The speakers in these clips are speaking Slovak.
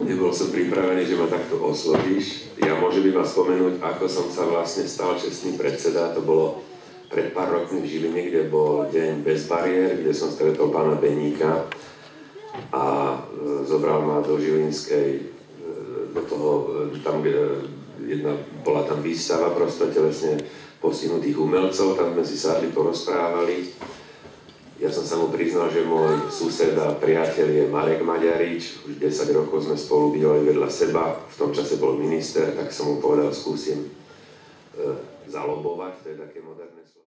Nebol som pripravený, že ma takto oslovíš. Ja môžem iba spomenúť, ako som sa vlastne stal čestný predseda. To bolo pred pár rokmi v Žiline, kde bol deň bez bariér, kde som stretol pána Beníka a zobral ma do Žilinskej, do toho, tam bola tam výstava prostotelesne postihnutých umelcov, tam sme si sadli, porozprávali. Ja som sa mu priznal, že môj sused a priateľ je Marek Maďarič, už 10 rokov sme spolu bývali vedľa seba, v tom čase bol minister, tak som mu povedal, skúsim zalobovať, to je také moderné slovo.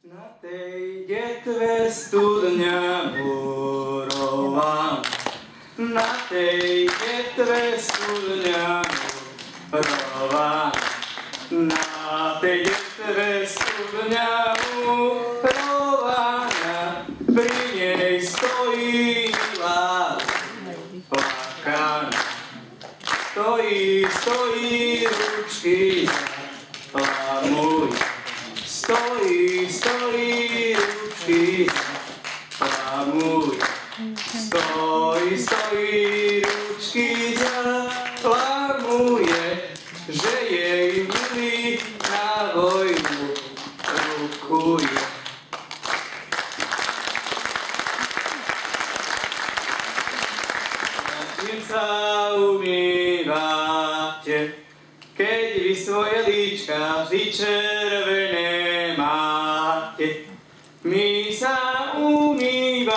Na tej detve studňa murová, na tej detve studňa murová, na tej detve studňa murová, pri nej stojí lás plakána, stojí ručky lamuj. Stojí ručky lamuj. Stojí ručky lamuje, že jej milý na vojnu rukuje. Na čím sa umývate, keď vy svoje líčka vždy červené máte? My sa umývame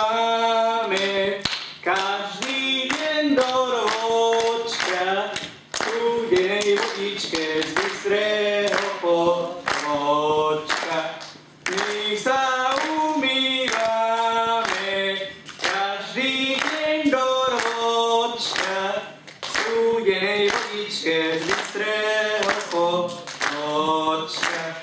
každý deň do ročka v studenej vodičke z bystrého potočka. My sa umývame každý deň do ročka v studenej vodičke z bystrého potočka.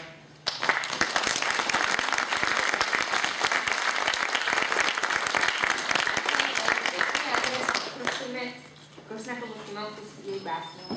Prosím, ako budete mal pustiť jej básnu.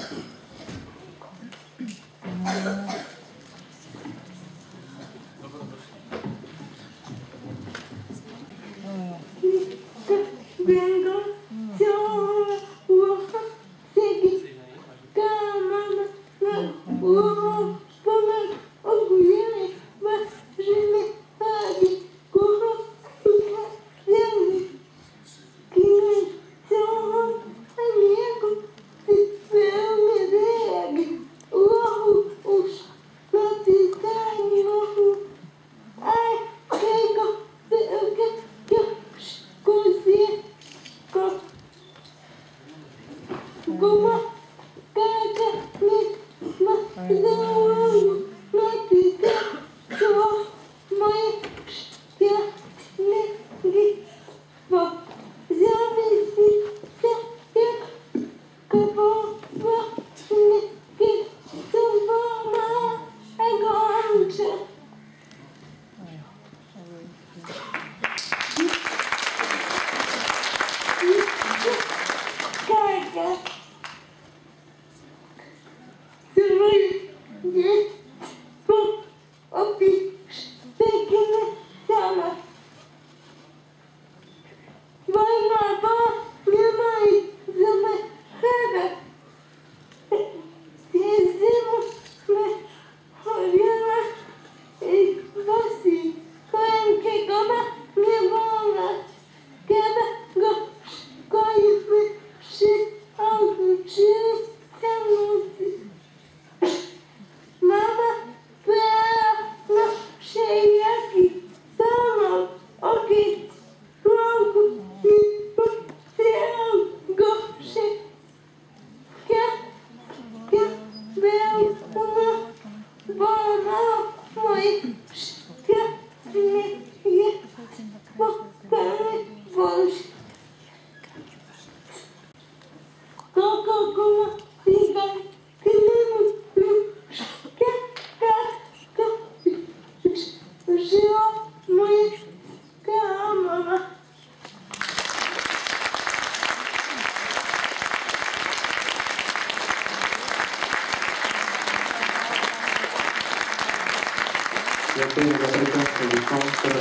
Ďakujem za prekrásny výkon, ktoré